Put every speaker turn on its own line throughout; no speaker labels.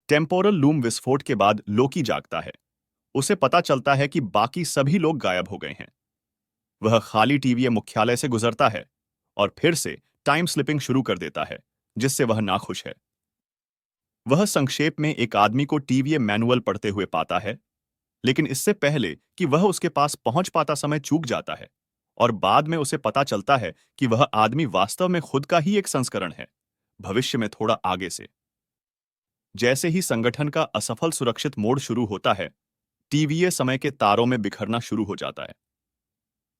Temporal loom विस्फोट के बाद लोकी जागता है। उसे पता चलता है कि बाकी सभी लोग गायब हो गए हैं। वह खाली टीवीए मुख्यालय से गुजरता है और फिर से टाइम स्लिपिंग शुरू कर देता है, जिससे वह नाखुश है। वह संक्षेप में एक आदमी को टीवीए मैनुअल पढ़ते हुए पाता है, लेकिन इससे पहले कि वह उसके पास पहुंच पाता समय चूक जाता है और बाद में उसे पता चलता है कि वह आदमी वास्तव में खुद का ही एक संस्करण है, भविष्य में थोड़ा आगे से। जैसे ही संगठन का असफल सुरक्षित मोड शुरू होता है, टीवीए समय के तारों में बिखरना शुरू हो जाता है।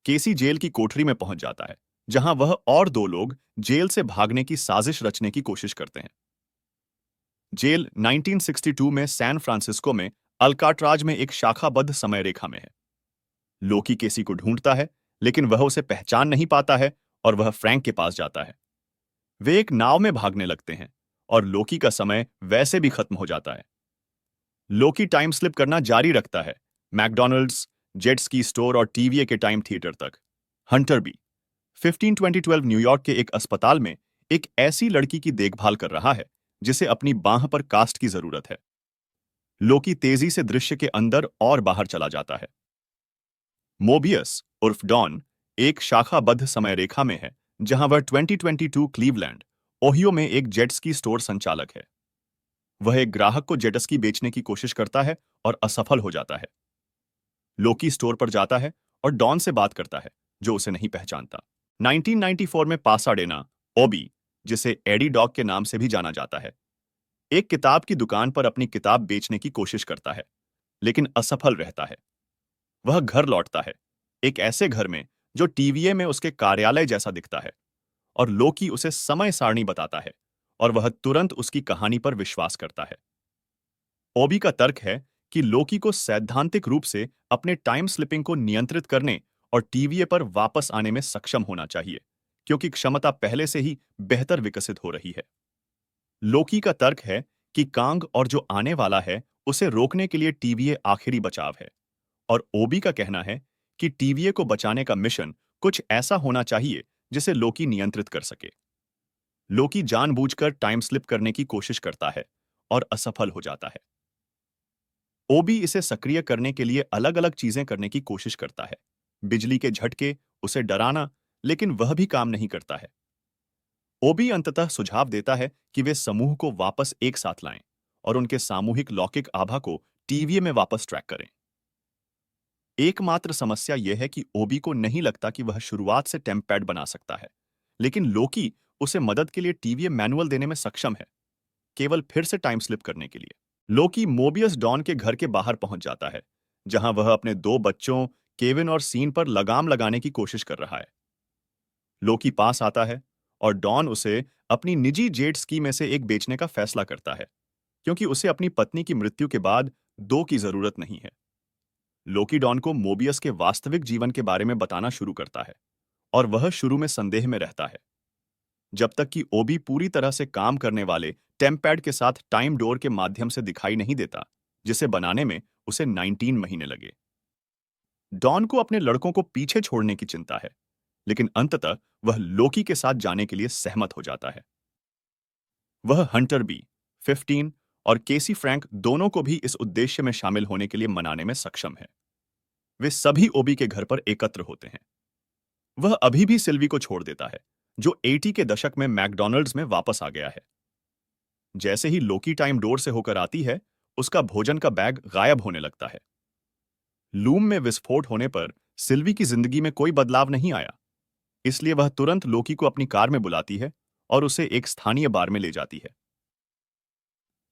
केसी जेल की कोठरी में पहुंच जाता है, जहां वह और दो लोग जेल से भागने की साजिश रचने की कोशिश करते हैं। जेल 1962 में सैन फ्रांसिस्को में अल्काट्राज में एक शाखाबद्ध समय रेखा में है। लोकी केसी को ढूंढता है, लेकिन वह उसे पहचान नहीं पाता है और वह फ्रैंक के पास जाता है। वे एक नाव में भागने लगते हैं और लोकी का समय वैसे भी खत्म हो जाता है। लोकी टाइम स्लिप करना जारी रखता है, मैकडॉनल्ड्स, जेट स्की स्टोर और टीवीए के टाइम थिएटर तक। हंटर बी 15/2012 न्यूयॉर्क के एक अस्पताल में एक ऐसी लड़की की देखभाल कर रहा है जिसे अपनी बांह पर कास्ट की जरूरत है। लोकी तेजी से दृश्य के अंदर और बाहर चला जाता है। मोबियस उर्फ डॉन एक शाखाबद्ध समय रेखा में है, जहां वह 2022 क्लीवलैंड, ओहियो में एक जेट स्की स्टोर संचालक है। वह एक ग्राहक को जेट स्की बेचने की कोशिश करता है और असफल हो जाता है। लोकी स्टोर पर जाता है और डॉन से बात करता है, जो उसे नहीं पहचानता। 1994 में पासाडेना, ओबी, जिसे एडी डॉग के नाम से भी जाना जाता है, एक किताब की दुकान पर अपनी किताब बेचने की कोशिश करता है, लेकिन असफल रहता है। वह घर लौटता है, एक ऐसे घर में जो टीवीए में उसके कार्यालय जैसा दिखता है, और लोकी उसे समय सारणी बताता है और वह तुरंत उसकी कहानी पर विश्वास करता है। ओबी का तर्क है कि लोकी को सैद्धांतिक रूप से अपने टाइम स्लिपिंग को नियंत्रित करने और टीवीए पर वापस आने में सक्षम होना चाहिए, क्योंकि क्षमता पहले से ही बेहतर विकसित हो रही है। लोकी का तर्क है कि कांग और जो आने वाला है उसे रोकने के लिए टीवीए आखिरी बचाव है, और ओबी का कहना है कि टीवीए को बचाने का मिशन कुछ ऐसा होना चाहिए जिसे लोकी नियंत्रित कर सके। लोकी जानबूझकर टाइम स्लिप करने की कोशिश करता है और असफल हो जाता है। ओबी इसे सक्रिय करने के लिए अलग अलग चीजें करने की कोशिश करता है। बिजली के झटके, उसे डराना, लेकिन वह भी काम नहीं करता है। ओबी अंततः सुझाव देता है कि वे समूह को वापस एक साथ लाएं और उनके सामूहिक लौकिक आभा को टीवीए में वापस ट्रैक करें। एकमात्र समस्या यह है कि ओबी को नहीं लगता कि वह शुरुआत से टेम्पैड बना सकता है, लेकिन लोकी उसे मदद के लिए टीवीए मैनुअल देने में सक्षम है, केवल फिर से टाइम स्लिप करने के लिए। लोकी मोबियस डॉन के घर के बाहर पहुंच जाता है, जहां वह अपने दो बच्चों केविन और सीन पर लगाम लगाने की कोशिश कर रहा है। लोकी पास आता है और डॉन उसे अपनी निजी जेट स्की में से एक बेचने का फैसला करता है, क्योंकि उसे अपनी पत्नी की मृत्यु के बाद दो की जरूरत नहीं है। लोकी डॉन को मोबियस के वास्तविक जीवन के बारे में बताना शुरू करता है, और वह शुरू में संदेह में रहता है, जब तक कि ओबी पूरी तरह से काम करने वाले टेम्पैड के साथ टाइम डोर के माध्यम से दिखाई नहीं देता, जिसे बनाने में उसे 19 महीने लगे। डॉन को अपने लड़कों को पीछे छोड़ने की चिंता है, लेकिन अंततः वह लोकी के साथ जाने के लिए सहमत हो जाता है। वह हंटर बी 15 और केसी फ्रैंक दोनों को भी इस उद्देश्य में शामिल होने के लिए मनाने में सक्षम है। वे सभी ओबी के घर पर एकत्र होते हैं। वह अभी भी सिल्वी को छोड़ देता है, जो 80 के दशक में मैकडॉनल्ड्स में वापस आ गया है। जैसे ही लोकी टाइम डोर से होकर आती है, उसका भोजन का बैग गायब होने लगता है। लूम में विस्फोट होने पर सिल्वी की जिंदगी में कोई बदलाव नहीं आया, इसलिए वह तुरंत लोकी को अपनी कार में बुलाती है और उसे एक स्थानीय बार में ले जाती है।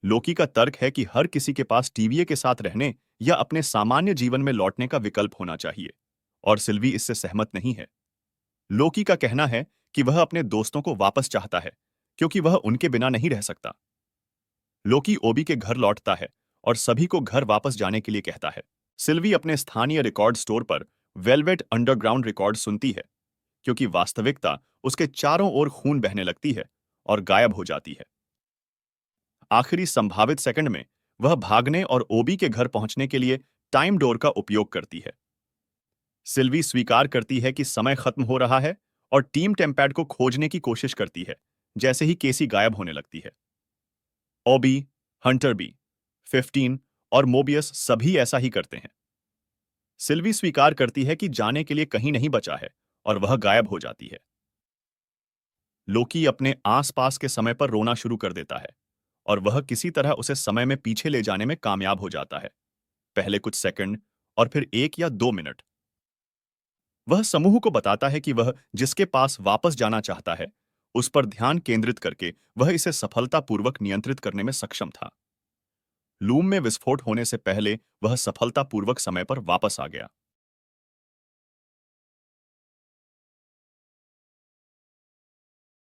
लोकी का तर्क है कि हर किसी के पास टीवीए के साथ रहने या अपने सामान्य जीवन में लौटने का विकल्प होना चाहिए, और सिल्वी इससे सहमत नहीं है। लोकी का कहना है कि वह अपने दोस्तों को वापस चाहता है, क्योंकि वह उनके बिना नहीं रह सकता। लोकी ओबी के घर लौटता है और सभी को घर वापस जाने के लिए कहता है। सिल्वी अपने स्थानीय रिकॉर्ड स्टोर पर वेलवेट अंडरग्राउंड रिकॉर्ड सुनती है, क्योंकि वास्तविकता उसके चारों ओर खून बहने लगती है और गायब हो जाती है। आखिरी संभावित सेकंड में वह भागने और ओबी के घर पहुंचने के लिए टाइम डोर का उपयोग करती है। सिल्वी स्वीकार करती है कि समय खत्म हो रहा है और टीम टेम्पैड को खोजने की कोशिश करती है, जैसे ही केसी गायब होने लगती है। ओबी, हंटर बी 15 और मोबियस सभी ऐसा ही करते हैं। सिल्वी स्वीकार करती है कि जाने के लिए कहीं नहीं बचा है और वह गायब हो जाती है। लोकी अपने आसपास के समय पर रोना शुरू कर देता है और वह किसी तरह उसे समय में पीछे ले जाने में कामयाब हो जाता है, पहले कुछ सेकंड और फिर 1 या 2 मिनट। वह समूह को बताता है कि वह जिसके पास वापस जाना चाहता है, उस पर ध्यान केंद्रित करके वह इसे सफलतापूर्वक नियंत्रित करने में सक्षम था। लूम में विस्फोट होने से पहले वह सफलतापूर्वक समय पर वापस आ गया।